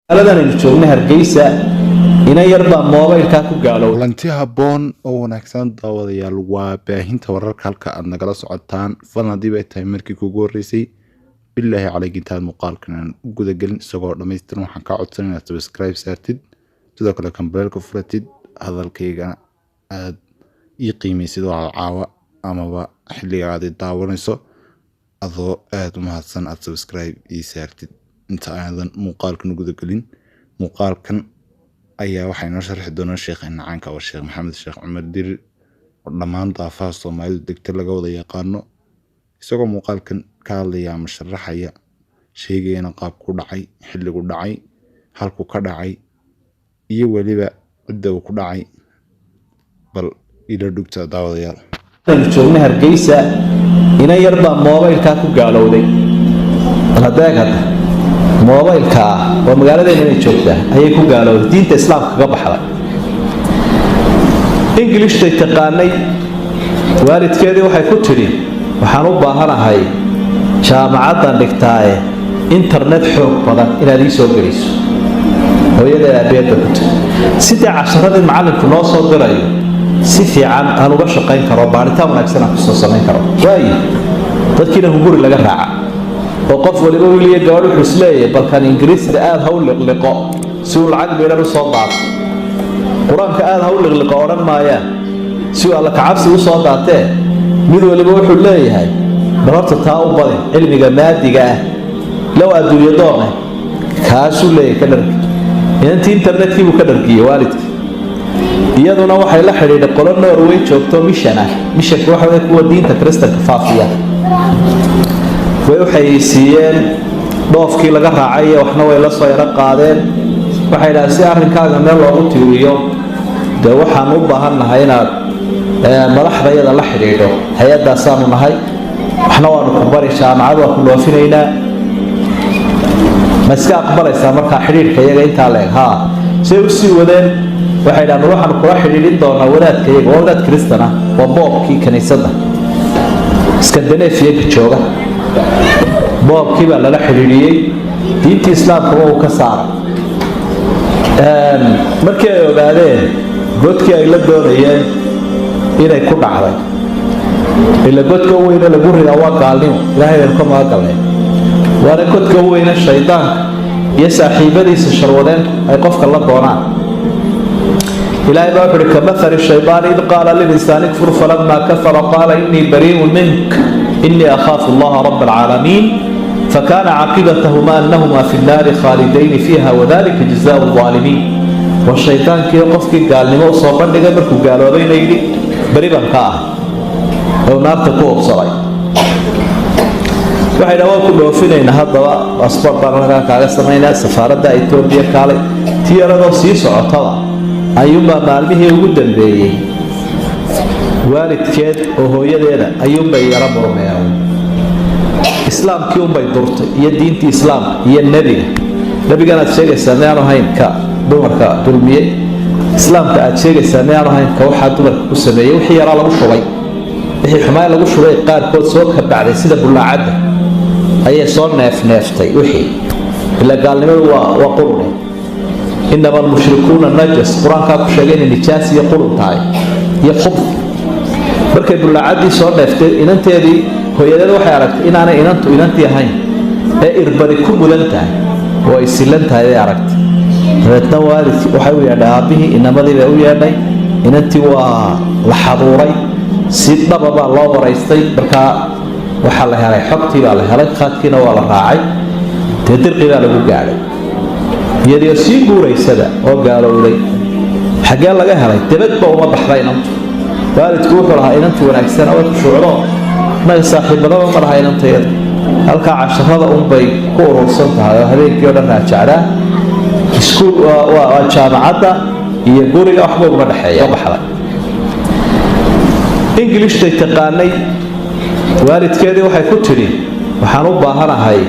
Aladan joogna Hargeysa ina yarba mobilka ku gaalo lanti haboon oo wanaagsan daawadayaal waa baahinta wararka halka aad nagala socotaan fanadii bay tahay markii kugu horeysay billahi calaygintaan muuqaalkan guda galin isagoo dhameystiran waxaan ka codsanayaa inaad subscribe saartid sidoo kale kambalka furatid hadalkayga aad ii qiimeysid waa caawa amaba xilliga aad daawanayso adoo aad u mahadsan aad subscribe ii saartid inta aadan muuqaalkan guda galin muuqaalkan ayaa waxay noo sharxi doonaa sheekheena caanka oo Sheekh Maxamed Sheekh Cumar Dir oo dhammaan daafaha Soomaalidu degta laga wada yaqaano isagoo muuqaalkan ka hadlaya ama sharaxaya sheegayna qaab ku dhacay xilligu dhacay halku ka dhacay iyo waliba cidda uu ku dhacay bal ila dhugta daawadayaal joogna Hargeysa ina yarba mobilka ku gaalowday hadaagada mobilka oo magaaladeena joogta ayay ku gaalowday diinta islaamka ka baxday English tay taqaanay waalidkeedii waxay ku tiri waxaan u baahanahay jaamacadda dhigtaaye internet xoog badan inaad ii soo geliso hooyada abeeda ku tiri sidii casharadii macallinku noo soo dirayo si fiican aan uga shaqayn karo baaritaan wanaagsan aan ku soo samayn karo waayo dadkiina hunguri laga raaca oo qof waliba wiliye gabadh wuxuu isleeyahay balkan ingiriisiga aad ha u liqliqo si uu lacag beerar u soo qaato quraanka aad ha u liqliqo oran maayaan si uu alla kacabsi u soo qaatee mid waliba wuxuu leeyahay bararta taa u badan cilmiga maadiga ah law adduunyo doonay kaasuu leeyahay ka dhargi intii internetkii buu ka dhargiyay waalidkii iyaduna waxay la xiriireen qolo Norway joogto mission waxa ay kuwa diinta Kristaanka faafiya waxay siiyeen dhoofkii laga raacay waxna way la soo yara qaadeen waxay dhahay si arrinkaaga meel loogu tiiriyo de waxaan u baahanahay inaad madaxdayada la xiriiro hay'adaas aanu nahay waxna waanu ku bari jaamacad waa ku loofinaynaa maska aqbalaysa marka xiriirka iyaga inta leeg si u sii wadeen waxay dhahay waxaan kula xiriirin doonaa wadaadka iyaga wadaad Kristaan ah waa boobkii kaniisadda Scandinavia jooga boobkii baa lala xiriiriyay diinta islaamka oo ka saaray markii ay ogaadeen godkii ay la doonayeen inay ku dhacday ila godka weyn lagu ridaa waa gaalnimo ilaahay ka maaqalay waana godka weyn shaydaanka iyo saaxiibadiisa sharwadeen ay qofka la doonaan إلهي بابر كمثل الشيطان إذ قال للإنسان كفر فلما كفر قال إني بريء منك إني أخاف الله رب العالمين فكان عاقبتهما أنهما في النار خالدين فيها وذلك جزاء الظالمين والشيطان كي يقفك قال لما أصابا لقبرك قالوا بين يدي بريبا كاه أو نار تكوه بصري waxay dhawa ku dhoofinayna hadaba asbar barnaamijka kaaga sameeyna safaaradda Itoobiya kale tiyarado sii socotada ayuba maalmihii ugu dambeeyay waalidkeed oo hooyadeeda ayuba yara murmeeyay islaamkii bay durtay iyo diintii islaamka iyo nabiga aad sheegaysaa meelo haynka dumarka dulmiyay islaamka aad sheegaysaa meelo haynka waxa dumarka ku sameeyay wixii yara lagu shubay wixii xumaay lagu shubay qaar kood soo ka bacday sida bulaacada ayay soo neeftay wixii ila gaalnimadu waa qurun إنما المشركون النجس قرآن كاكو شاقين النجاس يقولون تاي يخبط بركي بلعادي صور نفتر إن أنت يدي هو يدي وحي عرقت إن أنا إن أنت يهين إربادي كل ملنتاي هو يسلنتاي يدي عرقت فنتنوى وحيوي عدابه إنما ذي بأوي عدي إن أنت لحضوري سيدنا بابا الله ورئيستي بركا وحالها علي حقتي على هلاك خاتكينا وعلى الراعي تدرقي على بقاعدي iyadoo sii guureysada oo gaalowday xagee laga helay dibadba uma baxday inantu waalidku wuxuu lahaa inantu wanaagsan oo shucuuro ma saaxiibadaba ma laha inanteeda halka casharada bay ku urursan tahay habeenkii oo dhan raajacdaa iskuul waa jaamacadda iyo guriga waxba uga dhaxeeya baxday English tay taqaanay waalidkeedii waxay ku tiri waxaan u baahanahay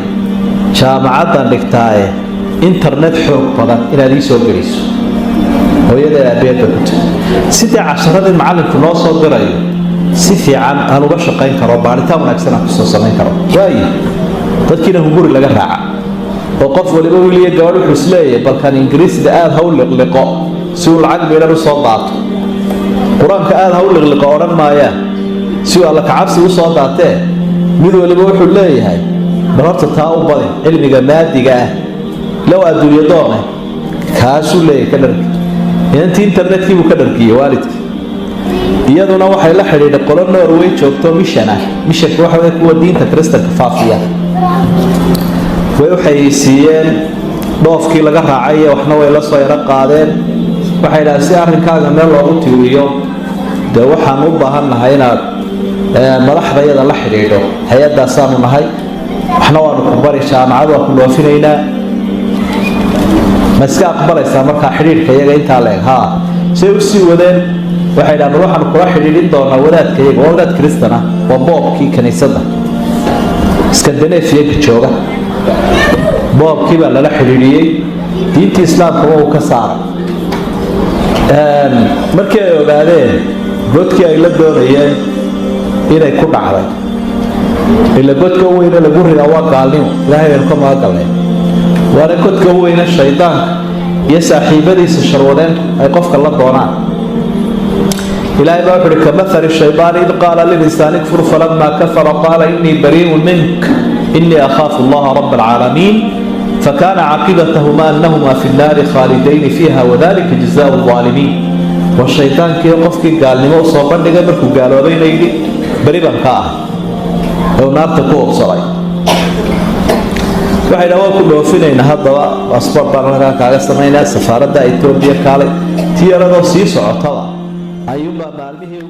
jaamacadda dhigtaaye internet xoog badan inaad ii soo geliso hooyada abeeda ku tiri sidii casharadii macallinku noo soo dirayo si fiican aan uga shaqayn karo baaritaan wanaagsan aan ku soo samayn karo waayo dadkiina hunguri laga raaca وقف ولبا ولي جوار حسلية بل كان إنجليز ده آل هول لقاء سوء العقب إلى الصوت قرآن كآل هول لقاء ورن ما يا سوء الله كعبس وصوتاته ميد ولبا وحلية هاي بربط تاو بدي علم جمادي جاه لو أدوا يضانه كاسو ليه كدرك يعني أنت إنترنت كيف كدرك يا والدك iyaduna waxay la xiriireen qolo Norway joogto mission waxa ay ku diinta Kristaanka faafiya waxay siiyeen dhoofkii laga raacay waxna way la soo yara qaadeen waxay dhahay si arrinkaaga meel loogu tiiriyo de waxaan u baahanahay inaad madaxdayada la xiriiro hay'adaas aanu nahay waxna waanu ku bari jaamacad waa ku loofineynaa maska aqbalaysa marka xiriirka iyaga inta leeg si u sii wadeen waxay dhahdeen waxaan kula xiriirin doonaa wadaadkayga oo wadaad Kristaan ah waa boobkii kaniisadda Scandinavia jooga boobkii baa lala xiriiriyay diinta islaamka oo ka saaray markii ay ogaadeen godkii ay la doonayeen inay ku dhacday ila godka weyn lagu ridaa waa gaalnimo ilaahay ka maaqalay waana godka weyn shaydaanka iyo saaxiibadiisa sharwadeen ay qofka la doonaan إلهي بابر كمثل الشيطان إذ قال للإنسان اكفر فلما كفر قال إني بريء منك إني أخاف الله رب العالمين فكان عاقبتهما أنهما في النار خالدين فيها وذلك جزاء الظالمين والشيطان كي يقف قال لما أصابا لقبرك قالوا بين أيدي بريبا كاه لو نار تكوه بصري waxay dhawa ku dhoofinayna hadaba asbar barnaamijka kaaga sameeyna safaaradda Itoobiya kale tiyarado sii socotada ayuba maalmihii